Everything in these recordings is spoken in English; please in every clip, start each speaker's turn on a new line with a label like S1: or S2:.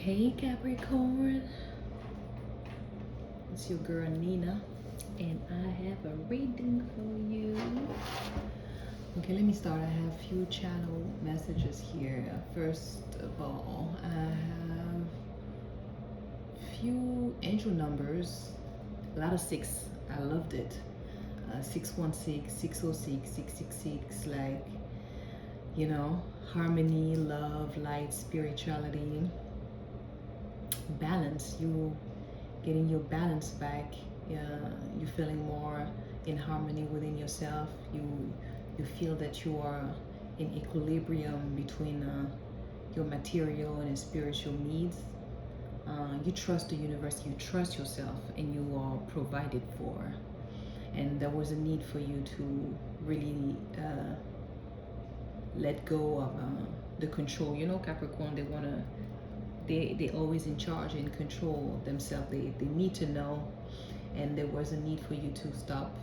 S1: Hey Capricorn, it's your girl Nina, and I have a reading for you. Okay, let me start. I have a few channel messages here. First of all, I have few angel numbers, a lot of six. I loved it. 616, 606, 666, like, harmony, love, light, spirituality, balance. You getting your balance back. You're feeling more in harmony within yourself. You feel that you are in equilibrium between your material and spiritual needs. You trust the universe, you trust yourself, and you are provided for. And there was a need for you to really let go of the control. Capricorn, they always in charge and control themselves. They need to know, and there was a need for you to stop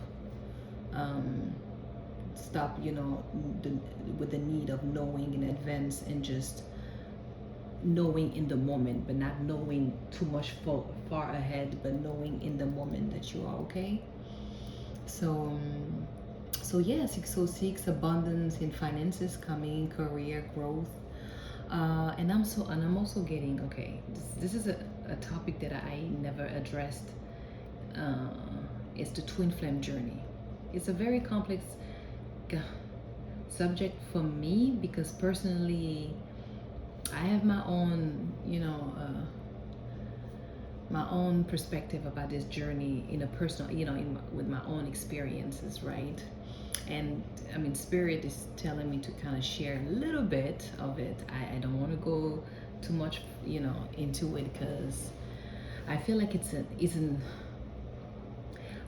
S1: with the need of knowing in advance and just knowing in the moment, but not knowing too much far ahead, but knowing in the moment that you are okay. So yeah, 606, abundance in finances coming, career growth. And I'm also getting, okay, this is a topic that I never addressed. It's the twin flame journey. It's a very complex subject for me, because personally I have my own, my own perspective about this journey in a personal, with my own experiences, right? And I mean, spirit is telling me to kind of share a little bit of it. I don't want to go too much, into it, because I feel like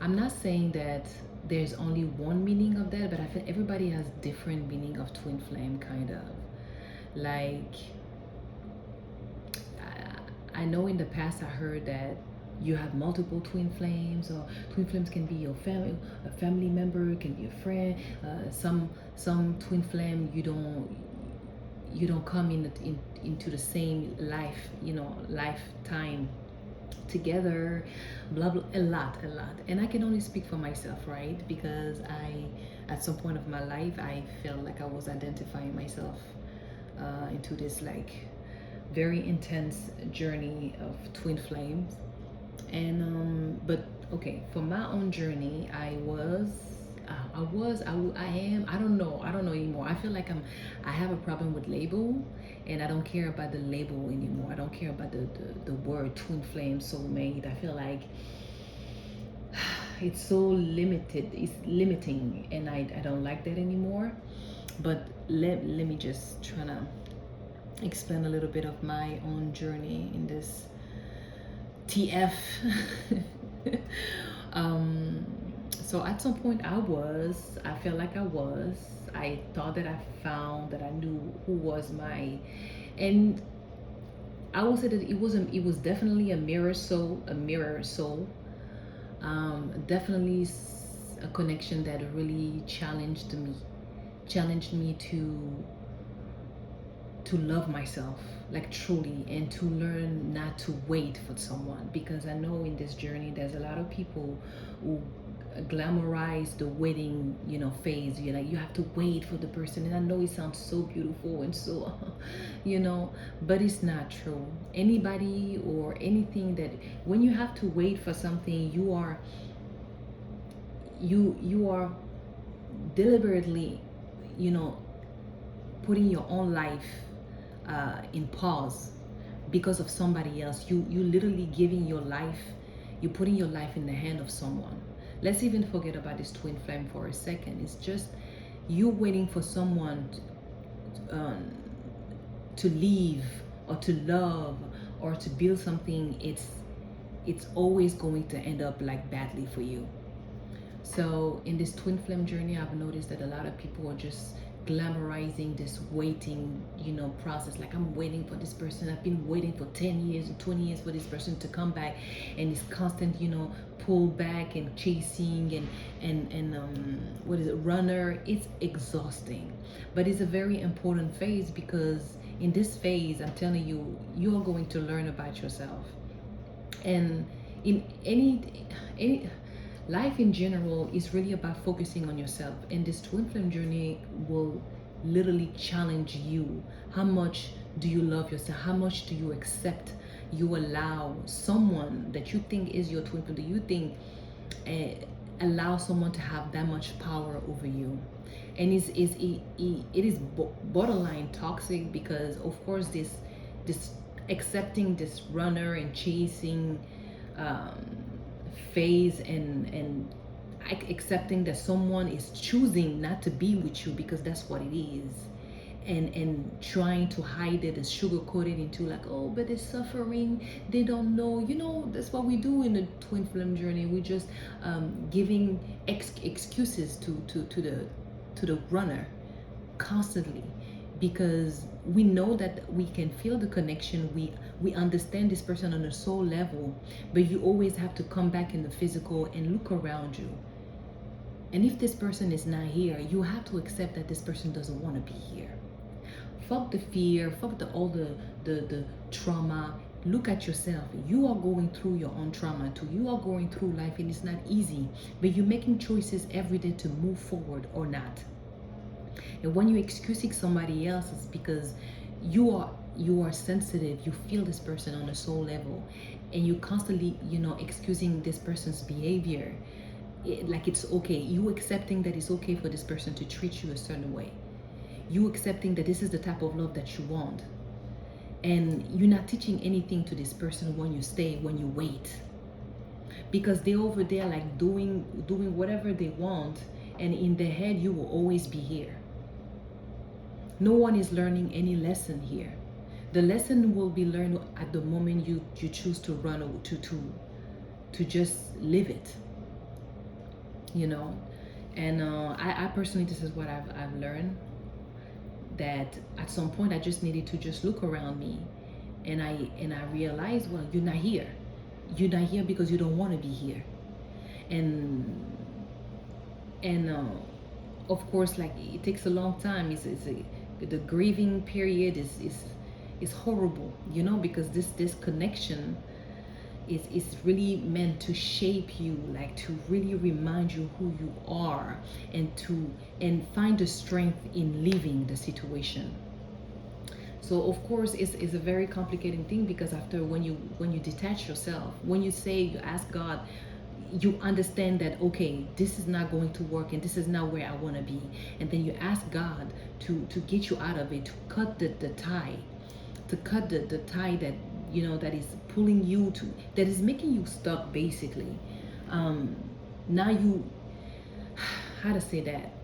S1: I'm not saying that there's only one meaning of that, but I feel everybody has different meaning of twin flame, kind of. Like, I know in the past I heard that you have multiple twin flames, or twin flames can be your family, a family member, can be a friend. Some twin flame you don't come into the same life, lifetime together, blah blah, a lot. And I can only speak for myself, right? Because at some point of my life, I felt like I was identifying myself into this, like, very intense journey of twin flames. And but okay, for my own journey, I am, I don't know anymore. I feel like I have a problem with label, and I don't care about the label anymore. I don't care about the word twin flame, soulmate. I feel like it's so limited, it's limiting, and I don't like that anymore. But let me just try to explain a little bit of my own journey in this TF. So at some point I felt like I thought that I found that I knew who was my, and I would say that it was definitely a mirror soul, definitely a connection that really challenged me to love myself, like, truly, and to learn not to wait for someone. Because I know in this journey there's a lot of people who glamorize the waiting, phase. You're like, you have to wait for the person, and I know it sounds so beautiful and so but it's not true. Anybody or anything that, when you have to wait for something, you are deliberately, putting your own life in pause because of somebody else. You literally giving your life, you're putting your life in the hand of someone. Let's even forget about this twin flame for a second. It's just you waiting for someone to leave, or to love, or to build something. It's always going to end up like badly for you. So in this twin flame journey, I've noticed that a lot of people are just glamorizing this waiting, process. Like, I'm waiting for this person. I've been waiting for 10 years and 20 years for this person to come back, and it's constant, pull back and chasing and what is it, runner. It's exhausting, but it's a very important phase, because in this phase, I'm telling you, you are going to learn about yourself. And in any life in general is really about focusing on yourself, and this twin flame journey will literally challenge you. How much do you love yourself? How much do you accept, you allow someone that you think is your twin flame, do you think allow someone to have that much power over you? And it is borderline toxic, because of course this accepting this runner and chasing um, phase, and accepting that someone is choosing not to be with you because that's what it is, and trying to hide it and sugarcoat it into like, oh, but they're suffering, they don't know, that's what we do in the twin flame journey. We just giving excuses to the runner constantly, because we know that we can feel the connection, we understand this person on a soul level, but you always have to come back in the physical and look around you. And if this person is not here, you have to accept that this person doesn't want to be here. Fuck the fear, fuck all the trauma. Look at yourself. You are going through your own trauma too. You are going through life, and it's not easy, but you're making choices every day to move forward or not. And when you're excusing somebody else, it's because you are sensitive. You feel this person on a soul level, and you constantly excusing this person's behavior, like it's okay. You accepting that it's okay for this person to treat you a certain way. You accepting that this is the type of love that you want, and you're not teaching anything to this person when you stay, when you wait, because they're over there like doing whatever they want, and in their head you will always be here. No one is learning any lesson here. The lesson will be learned at the moment you choose to run, or to just live it, and I personally, this is what I've learned, that at some point I just needed to just look around me, and I realized, well, you're not here because you don't want to be here. And of course, like, it takes a long time. The grieving period is horrible, because this connection is really meant to shape you, like to really remind you who you are, and find the strength in leaving the situation. So of course it's a very complicating thing, because after when you detach yourself, when you ask God, you understand that, okay, this is not going to work, and this is not where I want to be, and then you ask God to get you out of it, to cut the tie, that that is pulling you that is making you stuck, basically. Now you, how to say that,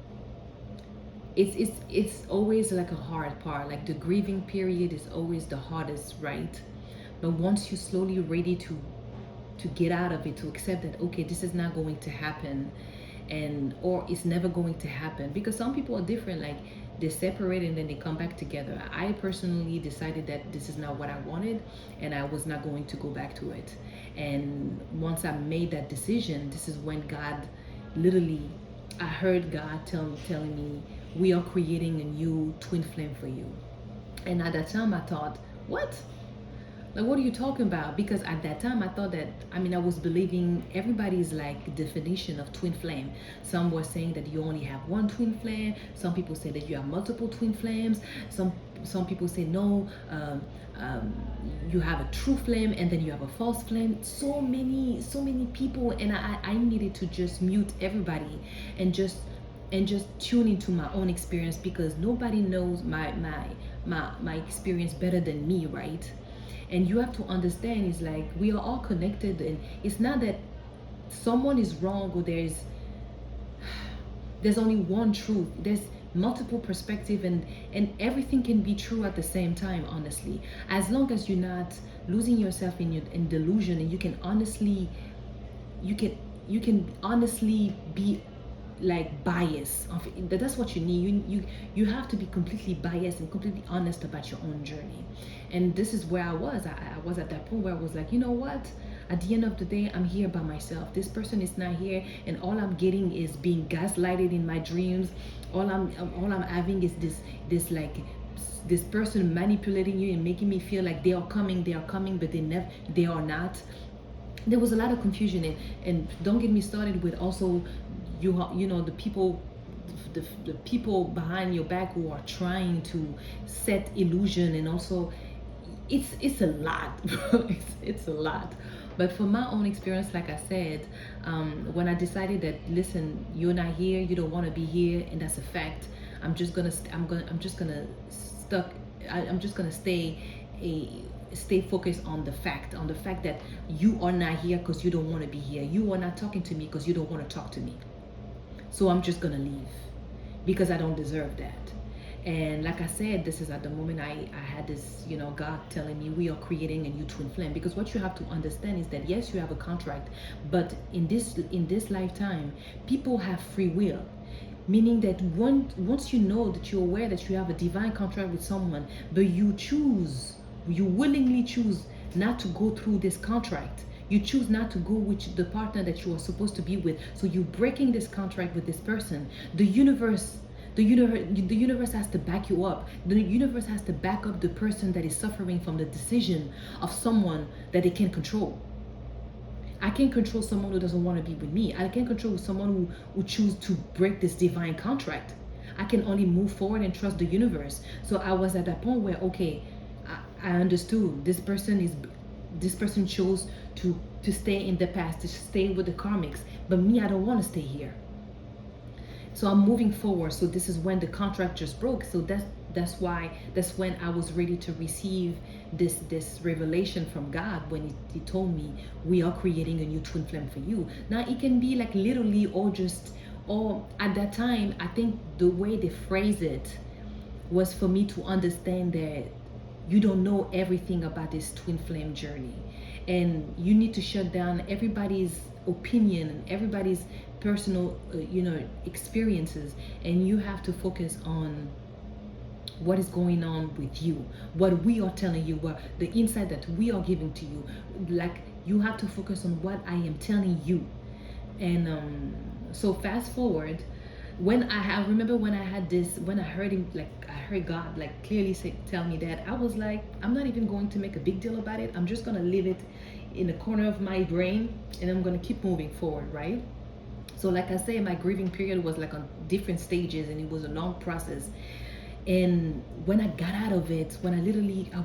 S1: it's always like a hard part, like the grieving period is always the hardest, right? But once you're slowly ready to get out of it, to accept that, okay, this is not going to happen, or it's never going to happen, because some people are different, like they separate and then they come back together. I personally decided that this is not what I wanted, and I was not going to go back to it. And once I made that decision, this is when God literally, I heard God telling me, we are creating a new twin flame for you. And at that time I thought, what? Like, what are you talking about? Because at that time I thought that, I was believing everybody's like definition of twin flame. Some were saying that you only have one twin flame. Some people say that you have multiple twin flames. Some people say no, you have a true flame and then you have a false flame. So many people, and I needed to just mute everybody and just tune into my own experience, because nobody knows my experience better than me, right? And you have to understand, it's like we are all connected, and it's not that someone is wrong, or there's only one truth. There's multiple perspective, and everything can be true at the same time, honestly, as long as you're not losing yourself in delusion, and you can honestly be like biased. That's what you need. You have to be completely biased and completely honest about your own journey. And this is where I was. I was at that point where I was like, you know what, at the end of the day, I'm here by myself. This person is not here, and all I'm getting is being gaslighted in my dreams. All I'm having is this like this person manipulating you and making me feel like they are coming, but they are not. There was a lot of confusion, and don't get me started with also you know the people, the people behind your back who are trying to set illusion, and also it's a lot. It's a lot. But from my own experience, like I said, when I decided that, listen, you're not here, you don't want to be here, and that's a fact. I'm just gonna stuck. I'm just gonna stay focused on the fact that you are not here because you don't want to be here. You are not talking to me because you don't want to talk to me. So I'm just gonna leave because I don't deserve that. And like I said, this is at the moment I had this, God telling me we are creating a new twin flame. Because what you have to understand is that yes, you have a contract, but in this lifetime, people have free will. Meaning that once you know that you're aware that you have a divine contract with someone, but you willingly choose not to go through this contract. You choose not to go with the partner that you are supposed to be with. So you're breaking this contract with this person. The universe has to back you up. The universe has to back up the person that is suffering from the decision of someone that they can't control. I can't control someone who doesn't want to be with me. I can't control someone who chooses to break this divine contract. I can only move forward and trust the universe. So I was at that point where, okay, I understood this person chose to stay in the past, to stay with the karmics, but me, I don't want to stay here. So I'm moving forward. So this is when the contract just broke. So that's when I was ready to receive this revelation from God, when he told me we are creating a new twin flame for you. Now it can be like literally, or at that time, I think the way they phrase it was for me to understand that you don't know everything about this twin flame journey, and you need to shut down everybody's opinion and everybody's personal experiences, and you have to focus on what is going on with you, what we are telling you, what the insight that we are giving to you. Like, you have to focus on what I am telling you. And so fast forward, I remember when I had this, when I heard him, like I heard God like clearly tell me that, I was like, I'm not even going to make a big deal about it. I'm just gonna leave it in the corner of my brain, and I'm gonna keep moving forward, right? So like I say, my grieving period was like on different stages, and it was a long process. And when I got out of it, when I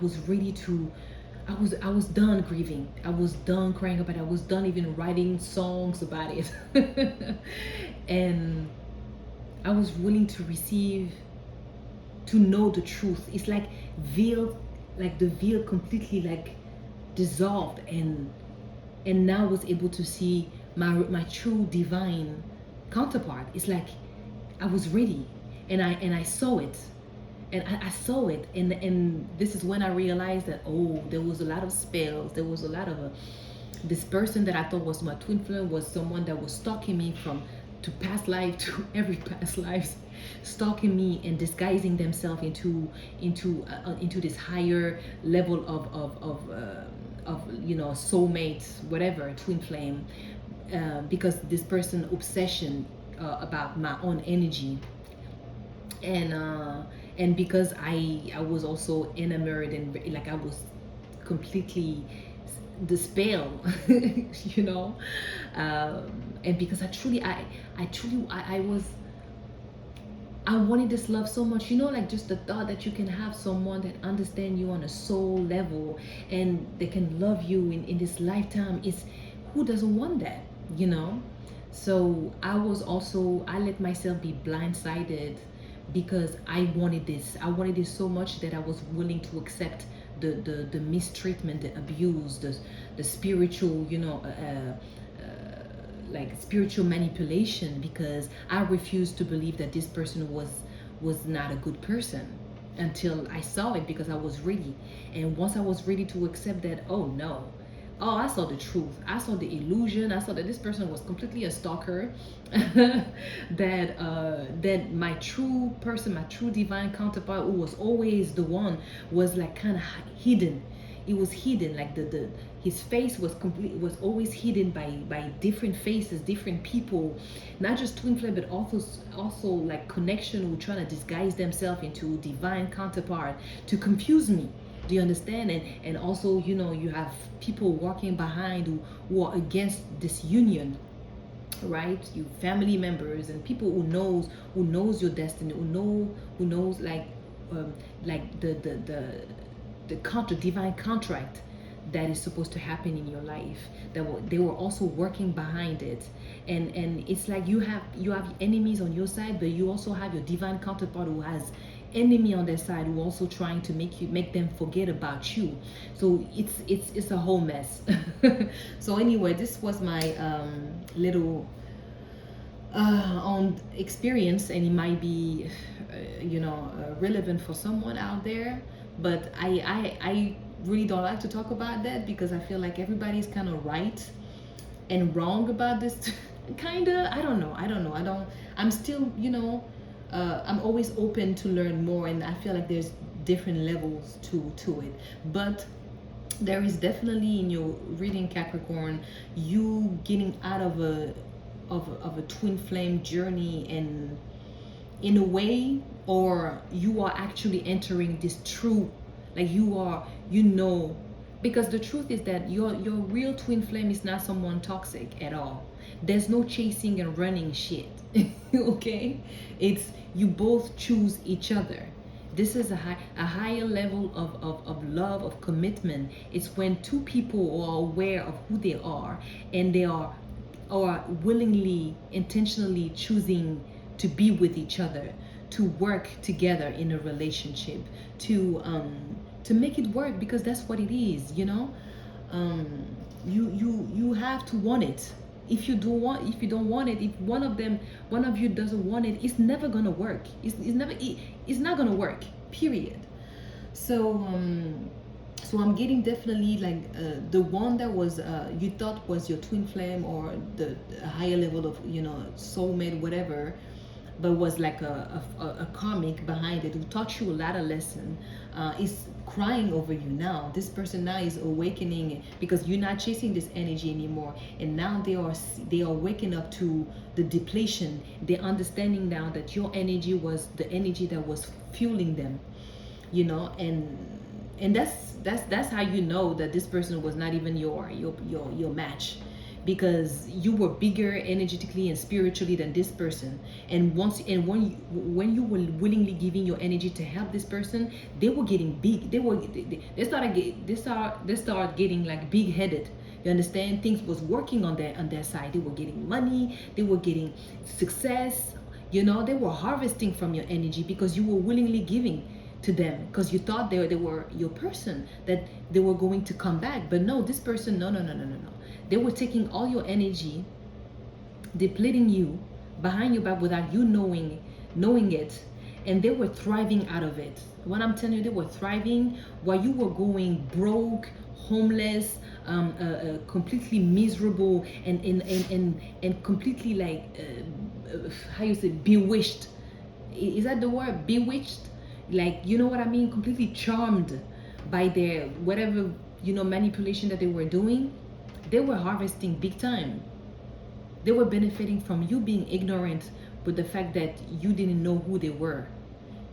S1: was ready to, I was done grieving. I was done crying about it. I was done even writing songs about it. And I was willing to to know the truth. It's like the veil completely like dissolved, and now I was able to see my true divine counterpart. It's like I was ready, and I saw it. And I saw it, and this is when I realized that, oh, there was a lot of spells. There was a lot of this person that I thought was my twin flame was someone that was stalking me to past life, to every past lives, stalking me and disguising themselves into this higher level of soulmate, whatever, twin flame, because this person obsession about my own energy, and because I was also enamored, and like I was completely the spell, and because I wanted this love so much, like just the thought that you can have someone that understands you on a soul level, and they can love you in this lifetime. Is who doesn't want that, So I let myself be blindsided, because I wanted this so much that I was willing to accept the mistreatment, the abuse, the spiritual, like spiritual manipulation, because I refused to believe that this person was not a good person until I saw it, because I was ready. And once I was ready to accept that, oh no, I saw the truth. I saw the illusion. I saw that this person was completely a stalker. that my true person, my true divine counterpart, who was always the one, was like kind of hidden. It was hidden, like his face was always hidden by different faces, different people, not just twin flame, but also like connection who trying to disguise themselves into divine counterpart to confuse me. Do you understand? And also, you know, you have people walking behind who are against this union, right? You family members and people who knows your destiny, who knows like the divine contract that is supposed to happen in your life, they were also working behind it. And it's like you have enemies on your side, but you also have your divine counterpart who has enemy on their side, who also trying to make them forget about you. So it's a whole mess. So anyway, this was my little on experience, and it might be relevant for someone out there, but I really don't like to talk about that, because I feel like everybody's kind of right and wrong about this. Kind of, I don't know, I'm still, I'm always open to learn more, and I feel like there's different levels to it. But there is definitely, in your reading Capricorn, you getting out of a twin flame journey, and in a way, or you are actually entering this true, like you are, because the truth is that your real twin flame is not someone toxic at all. There's no chasing and running shit. Okay, it's you both choose each other. This is a higher level of love, of commitment. It's when two people are aware of who they are, and they are willingly, intentionally choosing to be with each other, to work together in a relationship, to make it work, because that's what it is. You have to want it. If you don't want it, if one of you doesn't want it, it's never gonna work. It's not gonna work, period. So I'm getting definitely like the one that was you thought was your twin flame, or the higher level of soulmate, whatever, but was like a karmic behind it, who taught you a lot of lesson, is crying over you now. This person now is awakening, because you're not chasing this energy anymore, and now they are waking up to the depletion. They're understanding now that your energy was the energy that was fueling them, and that's how you know that this person was not even your match, because you were bigger energetically and spiritually than this person. And when you were willingly giving your energy to help this person, they were getting big. They started getting like big headed. You understand? Things was working on their side. They were getting money, they were getting success. They were harvesting from your energy, because you were willingly giving to them, because you thought they were your person, that they were going to come back. But no, this person, no. They were taking all your energy, depleting you behind your back without you knowing it, and they were thriving out of it. When I'm telling you, they were thriving while you were going broke, homeless, completely miserable, and completely like how you say, bewitched. Is that the word, bewitched? Like, you know what I mean? Completely charmed by their whatever manipulation that they were doing. They were harvesting big time. They were benefiting from you being ignorant with the fact that you didn't know who they were.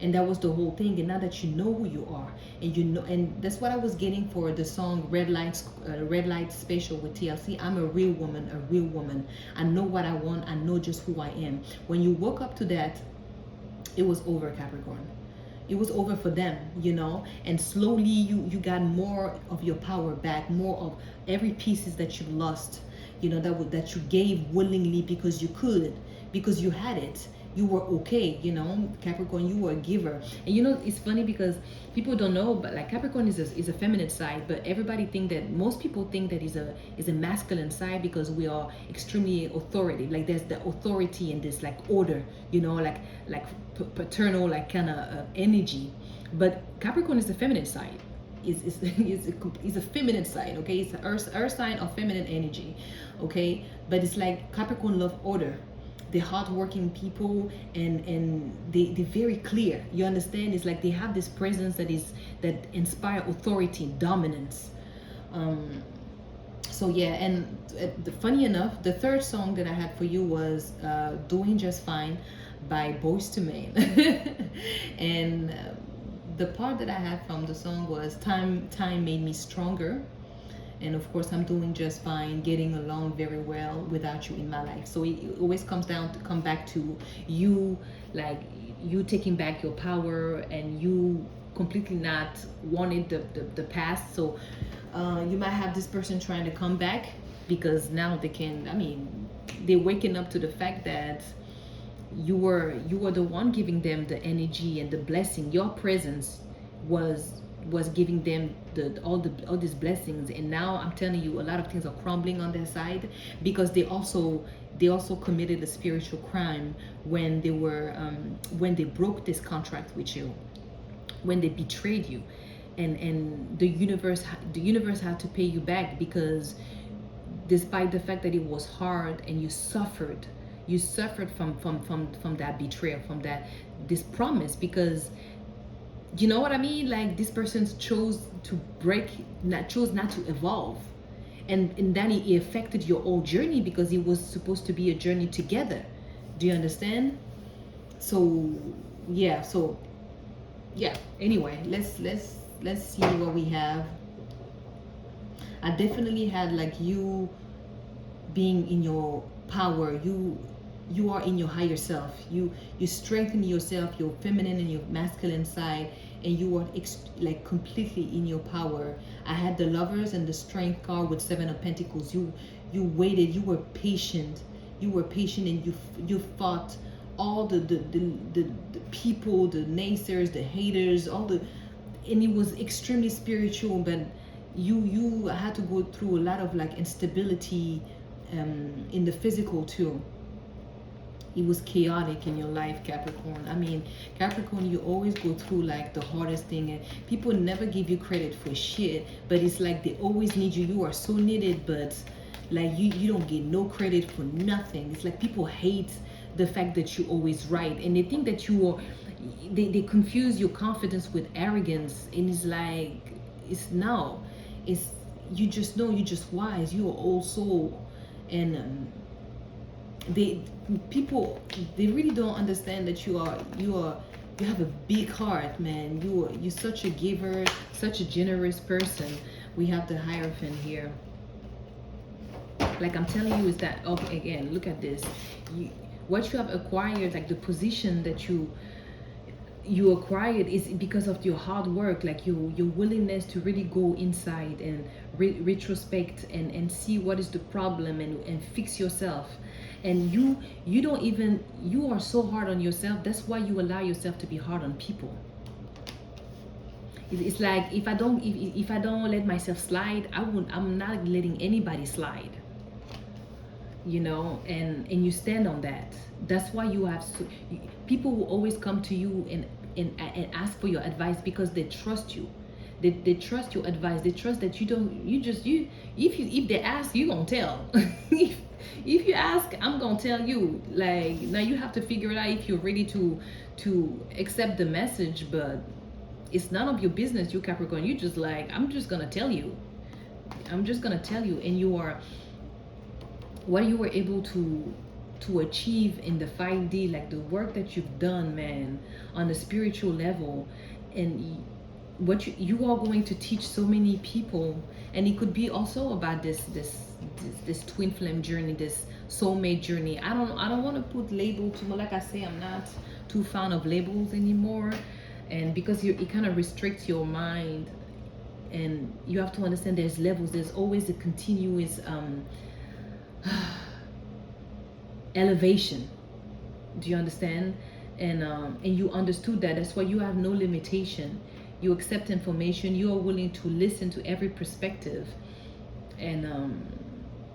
S1: And that was the whole thing. And now that you know who you are, and that's what I was getting for the song Red Light Special with TLC. I'm a real woman. I know what I want. I know just who I am. When you woke up to that, it was over, Capricorn. It was over for them, and slowly you got more of your power back, more of every pieces that you lost, that you gave willingly, because you could, because you had it. You were okay, Capricorn, you were a giver. And it's funny, because people don't know, but like Capricorn is a feminine side, but most people think that is a masculine side, because we are extremely authoritative. Like there's the authority and this like order, like paternal, like kind of energy. But Capricorn is the feminine side. Is a feminine side, okay? It's the earth sign of feminine energy, okay? But it's like Capricorn love order. They're hardworking people, and they're very clear. You understand? It's like they have this presence that inspire authority, dominance. So yeah, and funny enough, the third song that I had for you was "Doing Just Fine" by Boyz II Men, and the part that I had from the song was "Time made me stronger," and of course I'm doing just fine, getting along very well without you in my life. So it always come back to you, like you taking back your power and you completely not wanting the past. So you might have this person trying to come back because now they can, I mean, they're waking up to the fact that you were the one giving them the energy and the blessing. Your presence was giving them all these blessings, and now I'm telling you, a lot of things are crumbling on their side because they also committed a spiritual crime when when they broke this contract with you, when they betrayed you, and the universe had to pay you back because despite the fact that it was hard and you suffered from that betrayal, from that this promise, because you know what I mean, like this person chose not to evolve, and then it affected your whole journey because it was supposed to be a journey together. Do you understand? So yeah, anyway, let's see what we have. I definitely had like you being in your power. You are in your higher self. You strengthen yourself, your feminine and your masculine side, and you are like completely in your power. I had the Lovers and the Strength card with Seven of Pentacles. You waited, you were patient. And you fought all the people, the naysayers, the haters, and it was extremely spiritual, but you had to go through a lot of like instability in the physical too. It was chaotic in your life, Capricorn. I mean, Capricorn, you always go through like the hardest thing, and people never give you credit for shit, but it's like they always need you. You are so needed, but like you don't get no credit for nothing. It's like people hate the fact that you always right, and they think that they confuse your confidence with arrogance, and it's like it's you just know, you're just wise, you're old soul, and they really don't understand that you have a big heart, man. You're such a giver, such a generous person. We have the Hierophant here. Like I'm telling you, is that, okay, again, look at this. What you have acquired, like the position that you acquired, is because of your hard work, like your willingness to really go inside and retrospect and see what is the problem and fix yourself. And you don't even, you are so hard on yourself. That's why you allow yourself to be hard on people. It's like if I don't let myself slide, I'm not letting anybody slide, and you stand on that. That's why people will always come to you and ask for your advice because they trust you. They trust your advice. They trust that if they ask, you gonna tell. if you ask, I'm gonna tell you. Like, now you have to figure it out if you're ready to accept the message, but it's none of your business, you Capricorn. You just like, I'm just gonna tell you. And what you were able to achieve in the 5D, like the work that you've done, man, on the spiritual level, and what you are going to teach so many people. And it could be also about this twin flame journey, this soulmate journey. I don't want to put label too much. Like I say, I'm not too fan of labels anymore, and because it kind of restricts your mind, and you have to understand there's levels. There's always a continuous elevation. Do you understand? And you understood that. That's why you have no limitation. You accept information. You are willing to listen to every perspective, and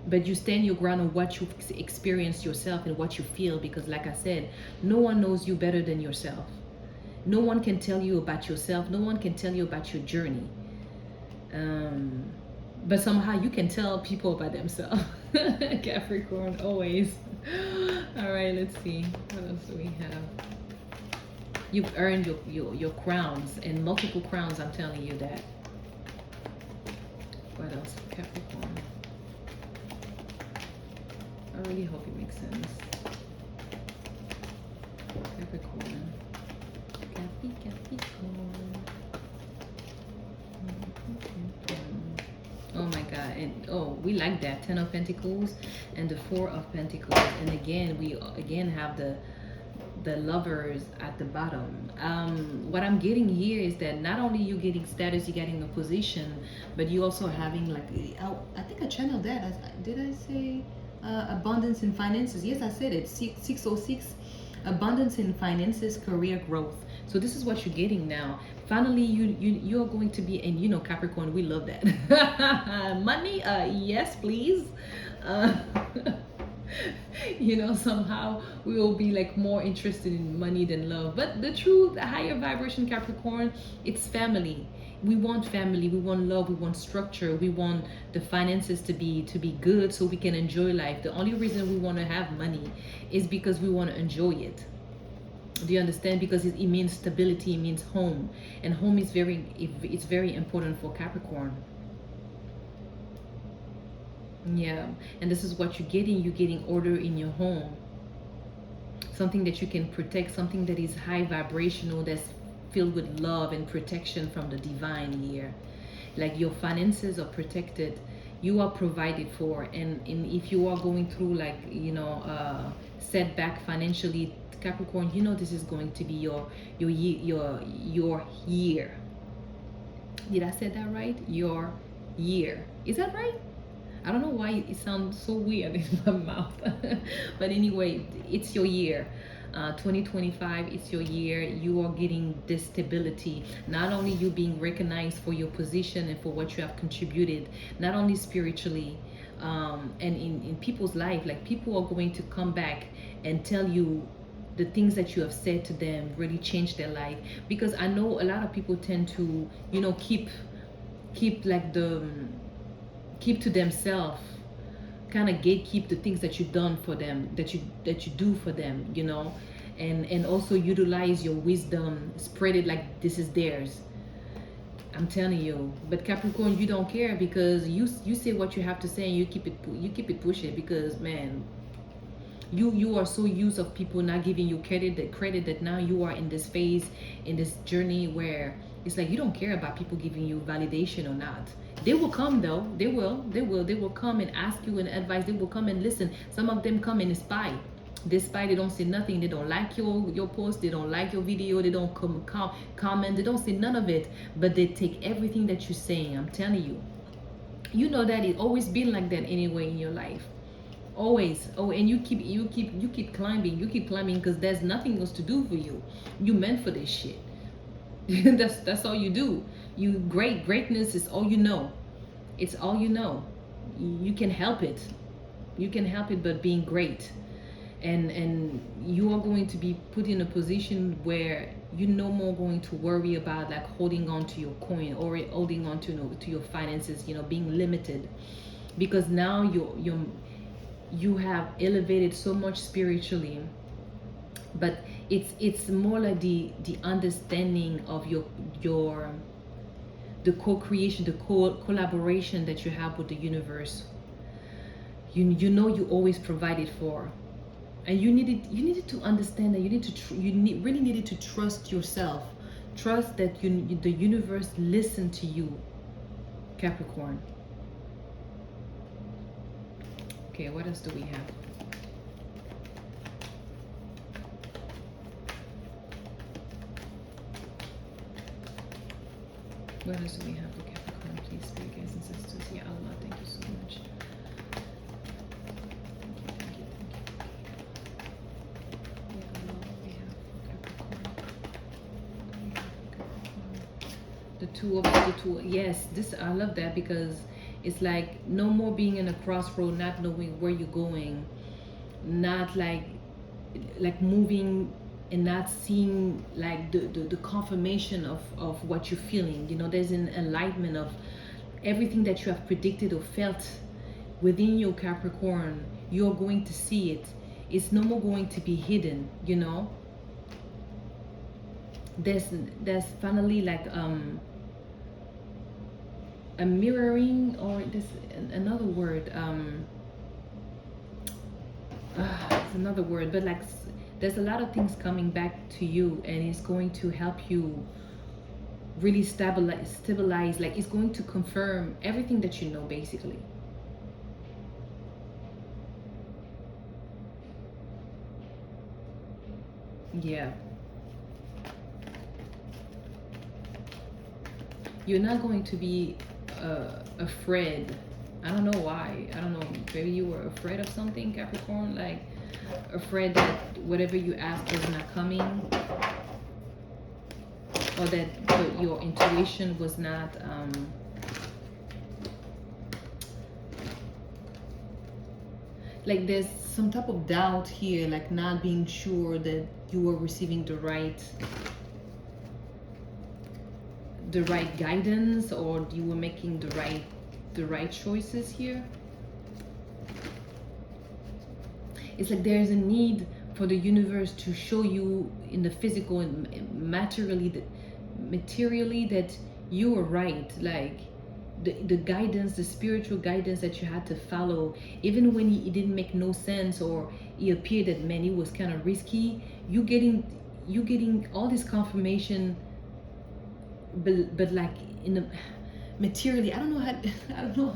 S1: but you stand your ground on what you've experienced yourself and what you feel, because like I said, no one knows you better than yourself. No one can tell you about yourself. No one can tell you about your journey. But somehow you can tell people about themselves. Capricorn, always. All right, let's see. What else do we have? You've earned your crowns, and multiple crowns, I'm telling you that. What else for Capricorn? makes sense. Capricorn. Capricorn. Oh my God. And oh, we like that. 10 of Pentacles and the 4 of Pentacles. And again, we again have the lovers at the bottom. What I'm getting here is that not only you getting status, you're getting a position, but you also having like, I think I channeled that. Did I say abundance in finances? Yes, I said it. 606, abundance in finances, career growth. So this is what you're getting now. Finally, you're going to be, and you know, Capricorn, we love that. Money, yes, please. You know, somehow we will be like more interested in money than love. But the true, the higher vibration Capricorn, it's family. We want family, we want love, we want structure, we want the finances to be good so we can enjoy life. The only reason we want to have money is because we want to enjoy it. Do you understand? Because it means stability, it means home, and home is it's very important for Capricorn. Yeah, and this is what you're getting. You're getting order in your home, something that you can protect, something that is high vibrational, that's filled with love and protection from the divine here. Like your finances are protected, you are provided for, and if you are going through like, you know, setback financially, Capricorn, you know this is going to be your year. Did I say that right? Your year. Is that right? I don't know why it sounds so weird in my mouth. But anyway, it's your year. 2025, it's your year. You are getting this stability. Not only you being recognized for your position and for what you have contributed, not only spiritually, and in people's life, like people are going to come back and tell you the things that you have said to them really changed their life. Because I know a lot of people tend to, you know, keep like keep to themselves, kind of gatekeep the things that you've done for them, that you do for them, you know, and also utilize your wisdom, spread it like this is theirs. I'm telling you. But Capricorn, you don't care, because you say what you have to say and you keep it pushing, because man, you are so used of people not giving you credit that now you are in this phase, in this journey where it's like you don't care about people giving you validation or not. They will come though. They will come and ask you an advice. They will come and listen. Some of them come and spy. They spy. They don't say nothing. They don't like your post. They don't like your video. They don't comment. They don't say none of it. But they take everything that you're saying. I'm telling you. You know that it's always been like that anyway in your life. Always. Oh, and you keep climbing. You keep climbing because there's nothing else to do for you. You meant for this shit. that's all you do. Greatness is all you know. It's all you know. You can help it. You can help it, but being great. And you are going to be put in a position where you're no more going to worry about like holding on to your coin or holding on to, you know, to your finances, you know, being limited, because now you have elevated so much spiritually. But it's more like the understanding of the co-creation, the collaboration that you have with the universe. You know you always provided for, and you needed to understand that really needed to trust yourself, trust that the universe listened to you, Capricorn. Okay, what else do we have? What else do we have for Capricorn? Please, spirit guides, ancestors. Yeah, Allah, thank you so much. Thank you. Yeah, Allah, we have for Capricorn. The two. Yes, this, I love that, because it's like no more being in a crossroad, not knowing where you're going, not like moving and not seeing like the confirmation of what you're feeling. You know, there's an enlightenment of everything that you have predicted or felt within your Capricorn. You're going to see it. It's no more going to be hidden, you know. There's finally like a mirroring, or this another word, it's another word, but like there's a lot of things coming back to you, and it's going to help you really stabilize. Like it's going to confirm everything that you know, basically. Yeah, you're not going to be afraid. I don't know why. I don't know. Maybe you were afraid of something, Capricorn. Like afraid that whatever you asked was not coming, or that your intuition was not. Like there's some type of doubt here, like not being sure that you are receiving the right guidance, or you were making the right choices here. It's like there's a need for the universe to show you in the physical and materially that you are right. Like the guidance, the spiritual guidance that you had to follow, even when it didn't make no sense, or it appeared that, man, it was kind of risky. You getting all this confirmation, but like in the materially, I don't know how I don't know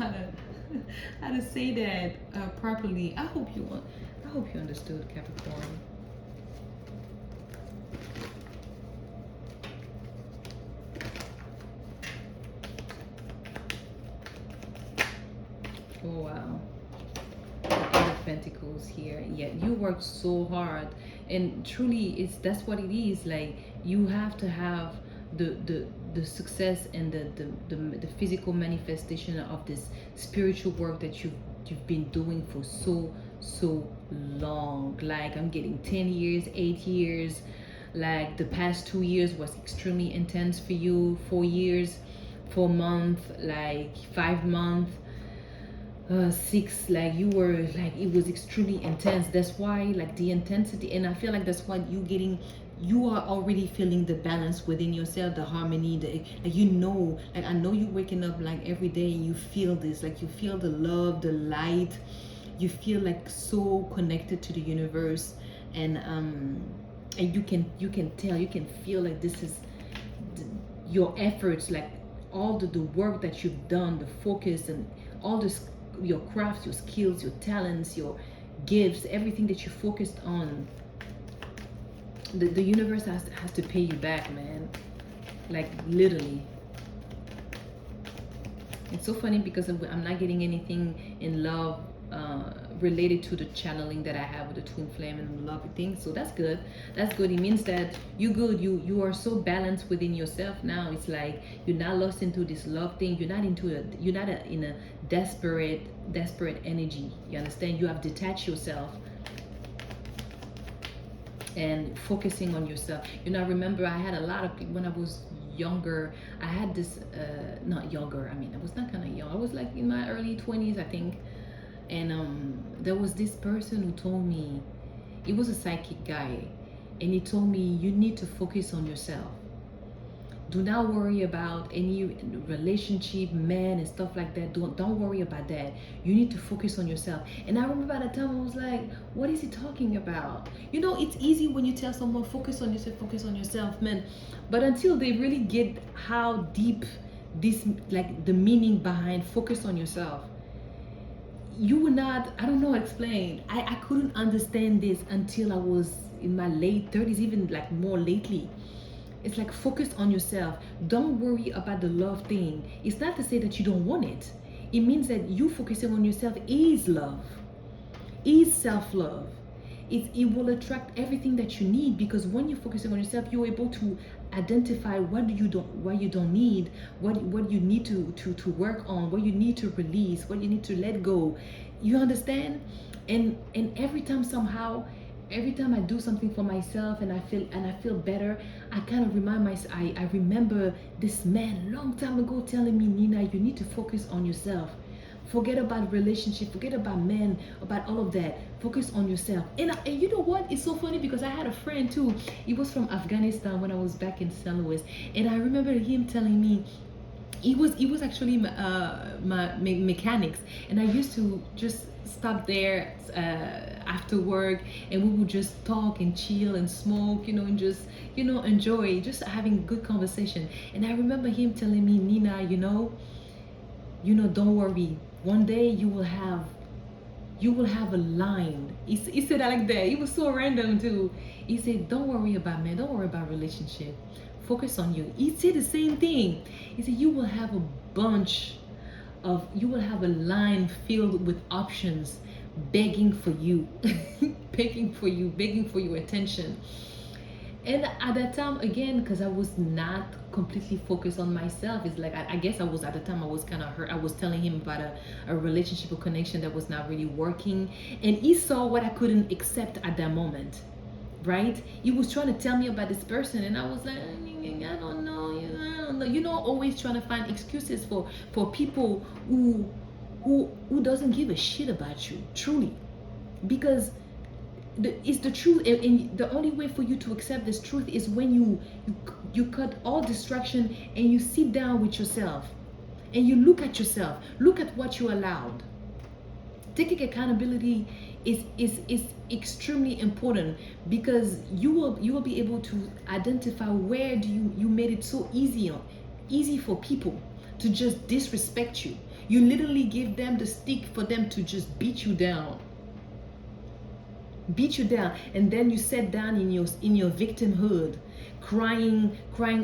S1: how to say that properly. I hope you understood, Capricorn. Oh wow. Eight of Pentacles here. Yeah, you worked so hard, and truly, that's what it is. Like you have to have the success and the physical manifestation of this spiritual work that you've been doing for so long. Like I'm getting 10 years, 8 years. Like the past 2 years was extremely intense for you. 4 years, 4 months, like 5 months, 6. Like you were, like it was extremely intense. That's why, like the intensity, and I feel like that's why you are already feeling the balance within yourself, the harmony, like like I know you waking up like every day and you feel this, like you feel the love, the light. You feel like so connected to the universe, and you can tell, you can feel like this is your efforts, like all the work that you've done, the focus, and all this, your crafts, your skills, your talents, your gifts, everything that you focused on. The universe has to pay you back, man. Like literally. It's so funny because I'm not getting anything in love related to the channeling that I have with the twin flame and love thing. So that's good. That's good. It means that you good. You are so balanced within yourself now. It's like you're not lost into this love thing. You're not in a desperate energy. You understand? You have detached yourself and focusing on yourself. Remember, I had a lot of people when I was younger. I had this not younger, I mean, I was not kind of young, I was like in my early 20s, I think. And there was this person who told me, it was a psychic guy, and he told me, you need to focus on yourself. Do not worry about any relationship, man, and stuff like that. Don't worry about that. You need to focus on yourself. And I remember at the time I was like, what is he talking about? It's easy when you tell someone focus on yourself, man. But until they really get how deep this, like the meaning behind focus on yourself, you would not, I don't know how to explain. I couldn't understand this until I was in my late 30s, even like more lately. It's like focus on yourself. Don't worry about the love thing. It's not to say that you don't want it. It means that you focusing on yourself is love, is self-love. It will attract everything that you need, because when you're focusing on yourself, you're able to identify what you don't need, what you need to work on, what you need to release, what you need to let go. You understand? And every time I do something for myself and I feel better, I kind of remind myself, I remember this man long time ago telling me, Nina, you need to focus on yourself. Forget about relationship, forget about men, about all of that. Focus on yourself. And you know what? It's so funny because I had a friend too. He was from Afghanistan when I was back in St. Louis. And I remember him telling me, he was actually my mechanics, and I used to just stop there after work, and we would just talk and chill and smoke, and just, enjoy just having good conversation. And I remember him telling me, Nina, don't worry. One day you will have a line. He said that like that. It was so random too. He said, don't worry about man, don't worry about relationship. Focus on you. He said the same thing. He said you will have a line filled with options begging for you, begging for your attention. And at that time, again, because I was not completely focused on myself, it's like I guess I was, at the time I was kind of hurt. I was telling him about a relationship or connection that was not really working, and he saw what I couldn't accept at that moment, right? He was trying to tell me about this person, and I was like, I don't know, I don't know. Always trying to find excuses for people who doesn't give a shit about you, truly, because it's the truth. And the only way for you to accept this truth is when you cut all distraction and you sit down with yourself and you look at yourself, look at what you allowed. Taking accountability is extremely important, because you will be able to identify where do you made it so easy for people to just disrespect you. You literally give them the stick for them to just beat you down, and then you sit down in your victimhood, crying,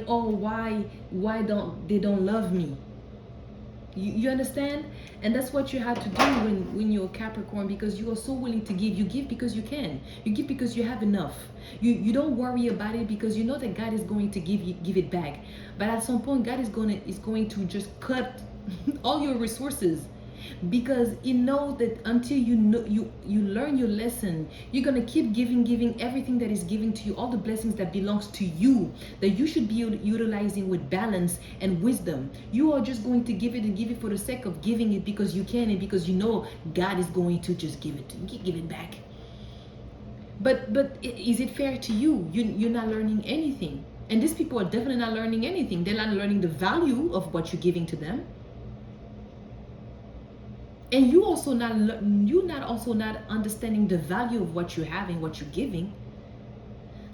S1: oh, why don't love me. You understand? And that's what you have to do when you're Capricorn, because you are so willing to give. You give because you can. You give because you have enough. You don't worry about it, because you know that God is going to give it back. But at some point, God is going to just cut all your resources, because you know that until you learn your lesson, you're gonna keep giving everything that is given to you, all the blessings that belongs to you, that you should be utilizing with balance and wisdom. You are just going to give it for the sake of giving it, because you can, and because you know God is going to just give it back. But is it fair to you? You're not learning anything, and these people are definitely not learning anything. They're not learning the value of what you're giving to them. And you're not understanding the value of what you're having, what you're giving.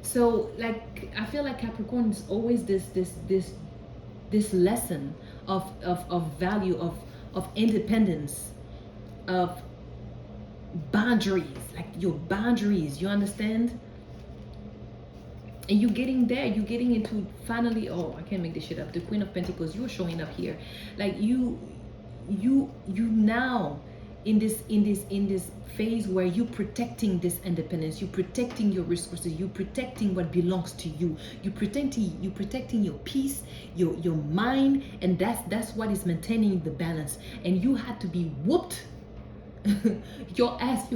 S1: So, like, I feel like Capricorn is always this lesson of value, of independence, of boundaries, like your boundaries. You understand? And you're getting there. You're getting into, finally. Oh, I can't make this shit up. The Queen of Pentacles. You're showing up here, like you now in this phase where you're protecting this independence, you're protecting your resources, you're protecting what belongs to you, you're protecting your peace, your mind, and that's what is maintaining the balance. And you had to be whooped. Your ass,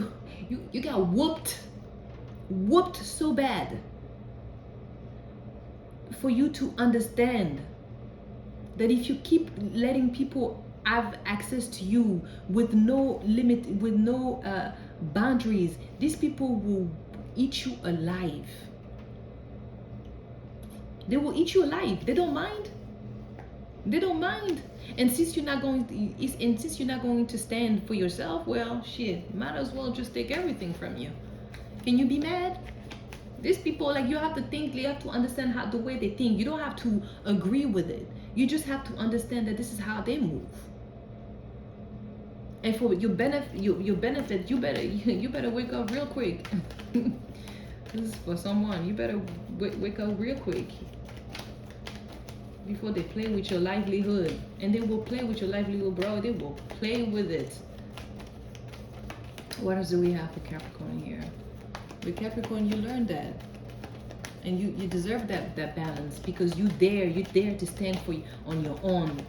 S1: you got whooped so bad for you to understand that if you keep letting people have access to you with no limit, with no boundaries, these people will eat you alive. They will eat you alive. They don't mind. And since you're not going to stand for yourself, well, shit, might as well just take everything from you. Can you be mad? These people, like, you have to think, you have to understand the way they think. You don't have to agree with it. You just have to understand that this is how they move. And for your benefit, you better wake up real quick. This is for someone. You better wake up real quick before they play with your livelihood. And they will play with your livelihood, bro. They will play with it. What else do we have for Capricorn here? With Capricorn, you learn that, and you deserve that balance, because you dare to stand on your own.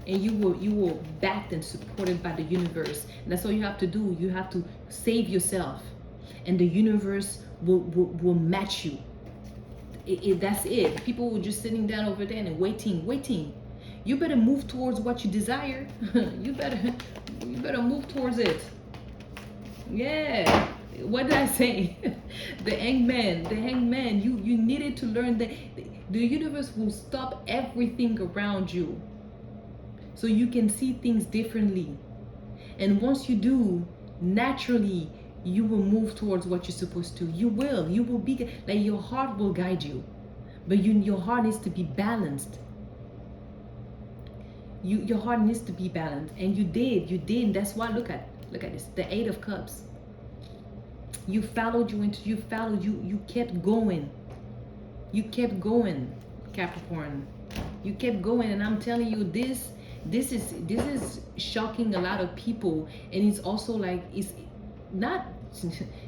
S1: And you were backed and supported by the universe. And that's all you have to do. You have to save yourself, and the universe will match you. That's it. People were just sitting down over there and waiting. You better move towards what you desire. you better move towards it. Yeah. What did I say? The hangman. You needed to learn that the universe will stop everything around you, so you can see things differently. And once you do, naturally you will move towards what you're supposed to. You will be like, your heart will guide you, but your heart needs to be balanced. Your heart needs to be balanced, and you did, and that's why look at this, the Eight of Cups. You followed, you kept going. You kept going, Capricorn. You kept going, and I'm telling you, this is shocking a lot of people, and it's also like, it's not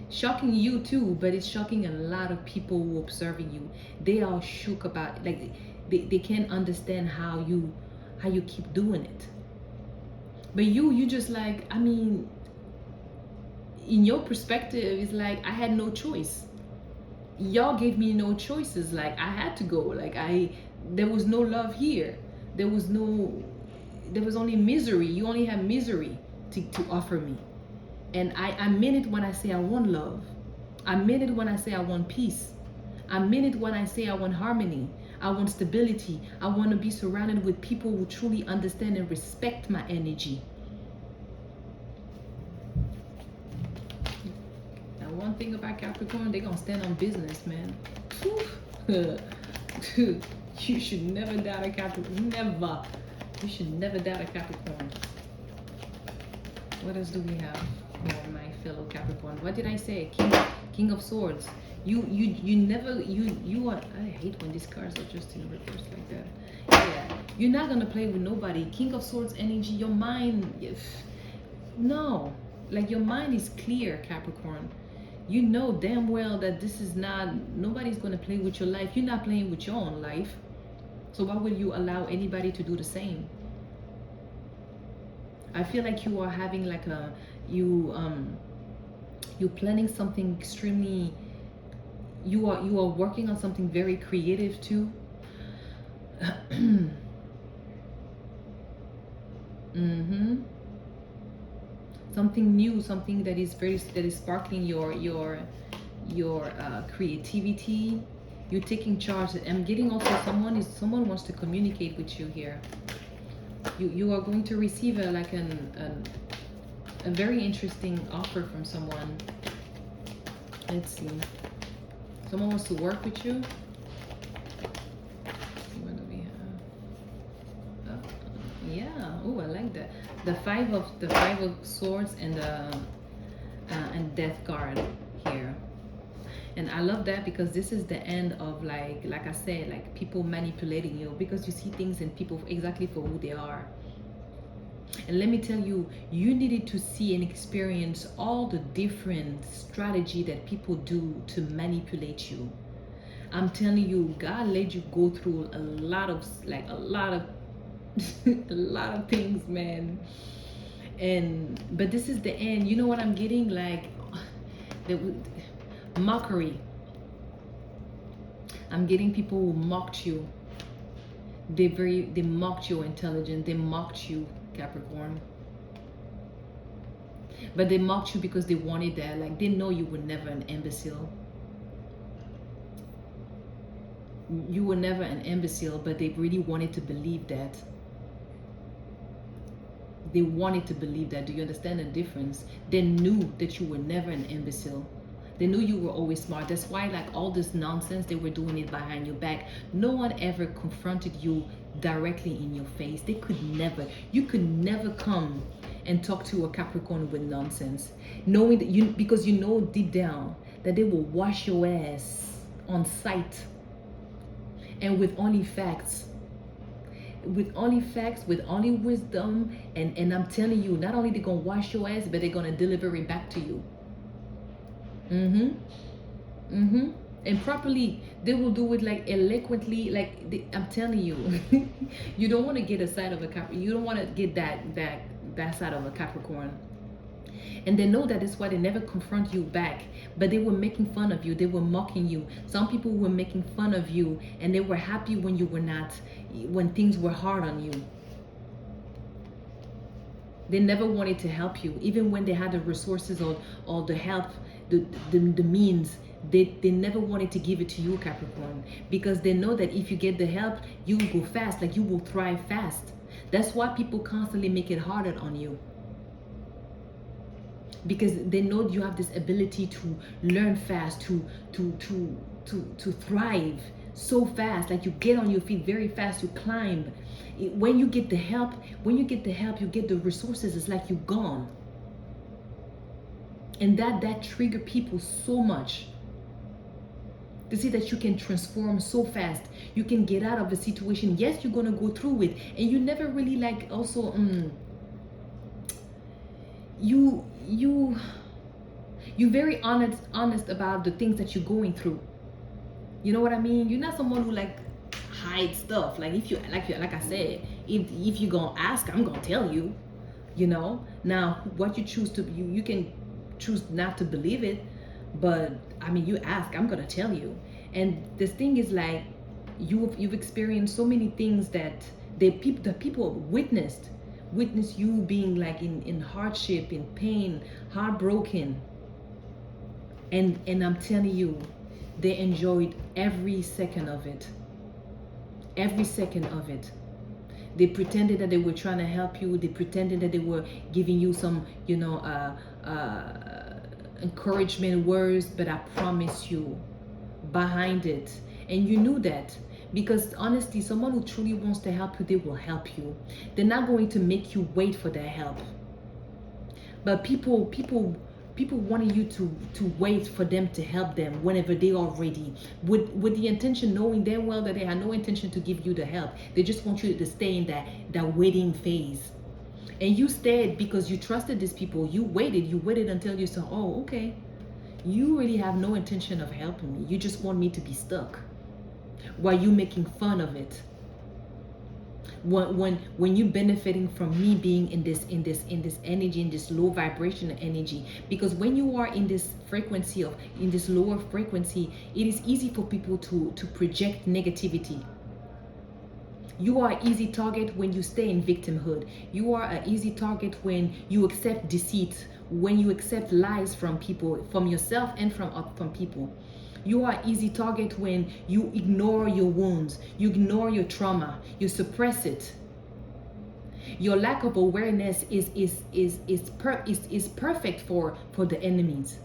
S1: shocking you too, but it's shocking a lot of people who are observing you. They are shook about, like, they can't understand how you keep doing it. But you just like, I mean, in your perspective, it's like, I had no choice. Y'all gave me no choices. Like, I had to go. Like, there was no love here. There was only misery. You only have misery to offer me. And I mean it when I say I want love. I mean it when I say I want peace. I mean it when I say I want harmony. I want stability. I want to be surrounded with people who truly understand and respect my energy. Now, one thing about Capricorn, they're going to stand on business, man. You should never doubt a Capricorn. Never. You should never doubt a Capricorn. What else do we have? Oh, my fellow Capricorn. What did I say? King of Swords. You are. I hate when these cards are just in reverse like that. Yeah, you're not gonna play with nobody. King of Swords energy. Your mind, no, like, your mind is clear, Capricorn. You know damn well that this is not. Nobody's gonna play with your life. You're not playing with your own life. So why will you allow anybody to do the same? I feel like you are having like you're planning something extremely. You are working on something very creative too. Something new, something that is sparkling your creativity. You're taking charge. I'm getting also someone wants to communicate with you here. You are going to receive a very interesting offer from someone. Let's see. Someone wants to work with you. What do we have? Yeah. Oh, I like that. The five of swords and death card here. And I love that because this is the end of, like I said, like, people manipulating you, because you see things in people exactly for who they are. And let me tell you, you needed to see and experience all the different strategy that people do to manipulate you. I'm telling you, God let you go through a lot of a lot of things, man. But this is the end. You know what I'm getting? Like, mockery. I'm getting people who mocked you. They mocked your intelligence. They mocked you, Capricorn. But they mocked you because they wanted that. Like, they know you were never an imbecile. You were never an imbecile, but they really wanted to believe that. They wanted to believe that. Do you understand the difference? They knew that you were never an imbecile. They knew you were always smart. That's why, like, all this nonsense, they were doing it behind your back. No one ever confronted you directly in your face. They could never. You could never come and talk to a Capricorn with nonsense, knowing that because you know deep down that they will wash your ass on sight, and with only facts. With only wisdom, and I'm telling you, not only they're gonna wash your ass, but they're gonna deliver it back to you. And properly. They will do it like eloquently. Like, I'm telling you, you don't want to get a side of a Capricorn. You don't want to get that side of a Capricorn. And they know that is why they never confront you back. But they were making fun of you. They were mocking you. Some people were making fun of you, and they were happy when you were not, when things were hard on you. They never wanted to help you, even when they had the resources or the help, the means. They never wanted to give it to you, Capricorn, because they know that if you get the help, you will go fast, like you will thrive fast. That's why people constantly make it harder on you. because they know you have this ability to learn fast, to thrive so fast. Like you get on your feet very fast, you climb. When you get the help, you get the resources. It's like you're gone, and that trigger people so much. To see that you can transform so fast, you can get out of a situation. Yes, you're gonna go through it, and you never really like also you're very honest about the things that you're going through. You know what I mean? You're not someone who like hide stuff. Like if you like I said, if you're gonna ask, I'm gonna tell you. You know. Now, what you choose to you can choose not to believe it, but I mean, you ask, I'm gonna tell you. And this thing is like you've experienced so many things that the people witnessed you being like in hardship, in pain, heartbroken, and I'm telling you, they enjoyed every second of it. Every second of it. They pretended that they were trying to help you. They pretended that they were giving you some, encouragement words. But I promise you, behind it, and you knew that, because honestly, someone who truly wants to help you, they will help you. They're not going to make you wait for their help. But people wanted you to wait for them to help them whenever they are ready, with the intention, knowing damn well that they had no intention to give you the help. They just want you to stay in that waiting phase. And you stayed because you trusted these people. You waited until you saw, oh, okay, you really have no intention of helping me. You just want me to be stuck while you making fun of it. When you're benefiting from me being in this energy, in this low vibration energy. Because when you are in this frequency in this lower frequency, it is easy for people to project negativity. You are an easy target when you stay in victimhood. You are an easy target when you accept deceit, when you accept lies from people, from yourself and from people. You are an easy target when you ignore your wounds, you ignore your trauma, you suppress it. Your lack of awareness is perfect for the enemies.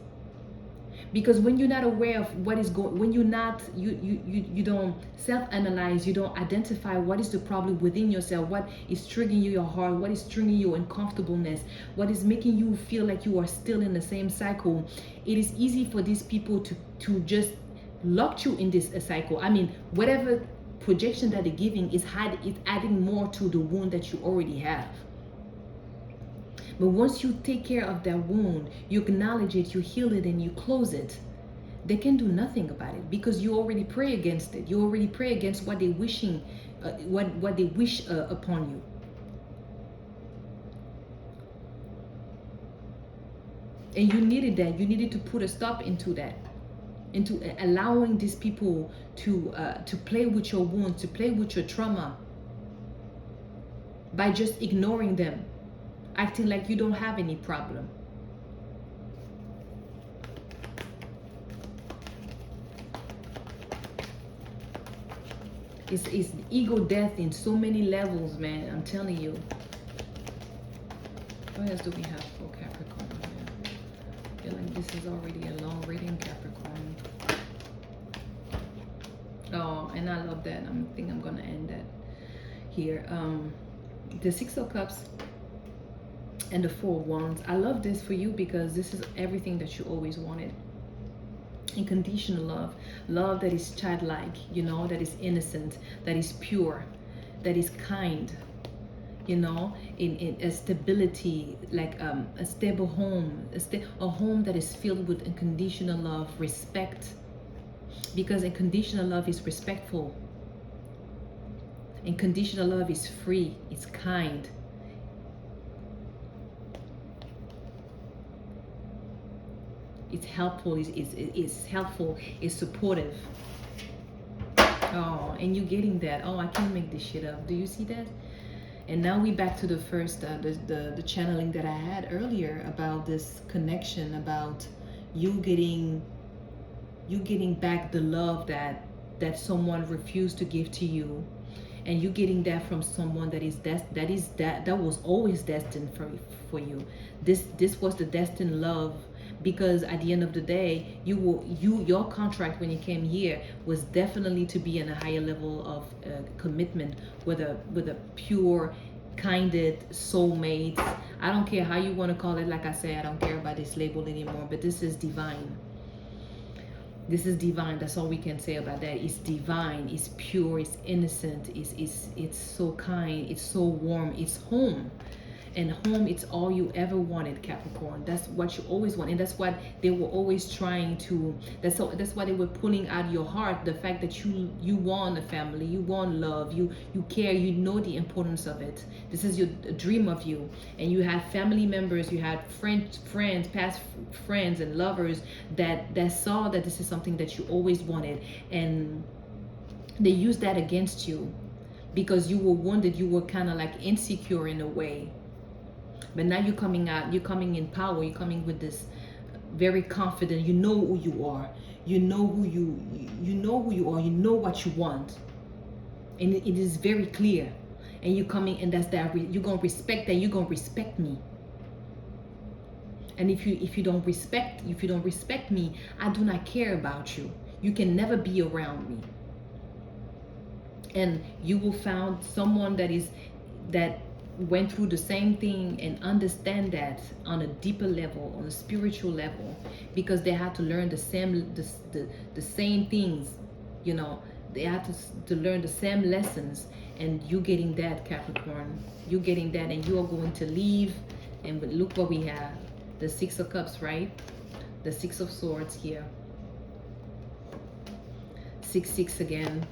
S1: Because when you're not aware of what is going, when you're not, you don't self-analyze, you don't identify what is the problem within yourself, what is triggering you, your heart, what is triggering your uncomfortableness, what is making you feel like you are still in the same cycle. It is easy for these people to just lock you in this cycle. I mean, whatever projection that they're giving is adding more to the wound that you already have. But once you take care of that wound, you acknowledge it, you heal it, and you close it, they can do nothing about it, because you already pray against it. You already pray against what they wishing, what they wish upon you. And you needed that. You needed to put a stop into that, into allowing these people to play with your wounds, to play with your trauma, by just ignoring them, acting like you don't have any problem. It's ego death in so many levels, man. I'm telling you. What else do we have for Capricorn? I feel like this is already a long reading, Capricorn. Oh, and I love that. I think I'm gonna end that here. The Six of Cups and the Four of Wands. I love this for you because this is everything that you always wanted. Unconditional love, love that is childlike, you know, that is innocent, that is pure, that is kind, you know, in a stability, like a stable home, a home that is filled with unconditional love, respect, because unconditional love is respectful. Unconditional love is free, it's kind. It's helpful, it's helpful, it's supportive. Oh, and you're getting that. Oh, I can't make this shit up. Do you see that? And now we back to the first, the channeling that I had earlier about this connection, about you getting back the love that someone refused to give to you. and you're getting that from someone that was always destined for you. This was the destined love, because at the end of the day, your contract when you came here was definitely to be in a higher level of commitment with a pure, kinded soulmate. I don't care how you want to call it. Like I said, I don't care about this label anymore, but this is divine. This is divine. That's all we can say about that. It's divine, it's pure, it's innocent, it's so kind, it's so warm, it's home. And home, it's all you ever wanted, Capricorn. That's what you always want. And that's what they were always trying to, that's why they were pulling out your heart, the fact that you want a family, you want love, you care, you know the importance of it. This is your dream of you. And you had family members, you had friends, past friends and lovers that saw that this is something that you always wanted, and they used that against you because you were wounded, you were kind of like insecure in a way. But now you're coming out, you're coming in power, you're coming with this very confident, you know who you are, you know who you are, you know what you want. And it is very clear. And you're coming, and that's that, you're gonna respect that, you're gonna respect me. And if you don't respect me, I do not care about you. You can never be around me. And you will find someone that went through the same thing and understand that on a deeper level, on a spiritual level, because they had to learn the same things, you know. They had to learn the same lessons. And you getting that, Capricorn. You getting that, and you are going to leave. And look what we have, the Six of Cups, right? The Six of Swords here. 6 again.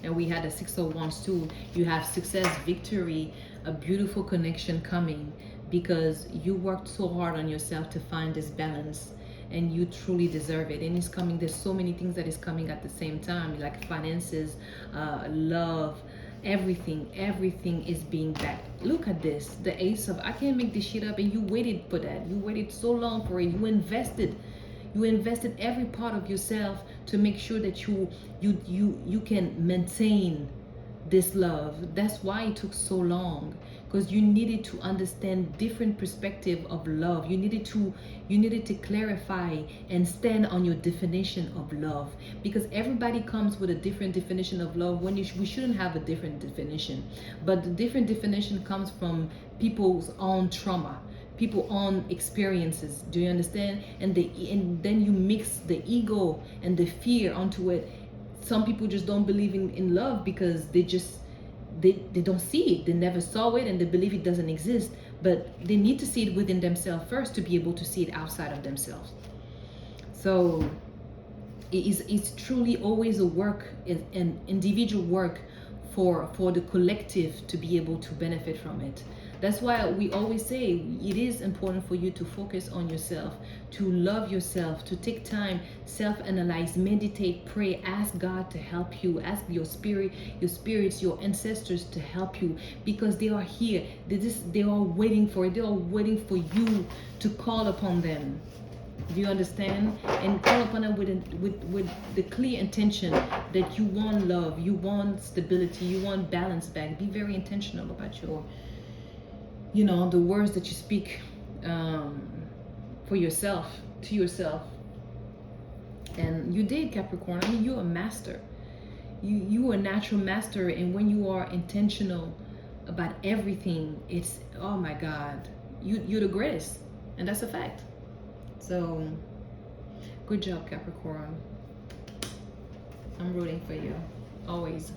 S1: And we had a Six of Wands too. You have success, victory, a beautiful connection coming, because you worked so hard on yourself to find this balance, and you truly deserve it. And it's coming. There's so many things that is coming at the same time, like finances, love, everything is being backed. Look at this, the Ace of, I can't make this shit up. And you waited for that. You waited so long for it. You invested every part of yourself to make sure that you can maintain this love. That's why it took so long, because you needed to understand different perspective of love. You needed to clarify and stand on your definition of love, because everybody comes with a different definition of love, when we shouldn't have a different definition. But the different definition comes from people's own trauma, people on experiences. Do you understand? And then you mix the ego and the fear onto it. Some people just don't believe in love because they don't see it. They never saw it, and they believe it doesn't exist. But they need to see it within themselves first to be able to see it outside of themselves. So it's truly always a work, an individual work for the collective to be able to benefit from it. That's why we always say it is important for you to focus on yourself, to love yourself, to take time, self-analyze, meditate, pray, ask God to help you, ask your spirits, your ancestors to help you, because they are here. They are waiting for it. They are waiting for you to call upon them. Do you understand? And call upon them with the clear intention that you want love, you want stability, you want balance back. Be very intentional about the words that you speak for yourself, to yourself. And you did, Capricorn. I mean, you're a master. You are a natural master. And when you are intentional about everything, it's, oh my God, you're the greatest. And that's a fact. So good job, Capricorn. I'm rooting for you always.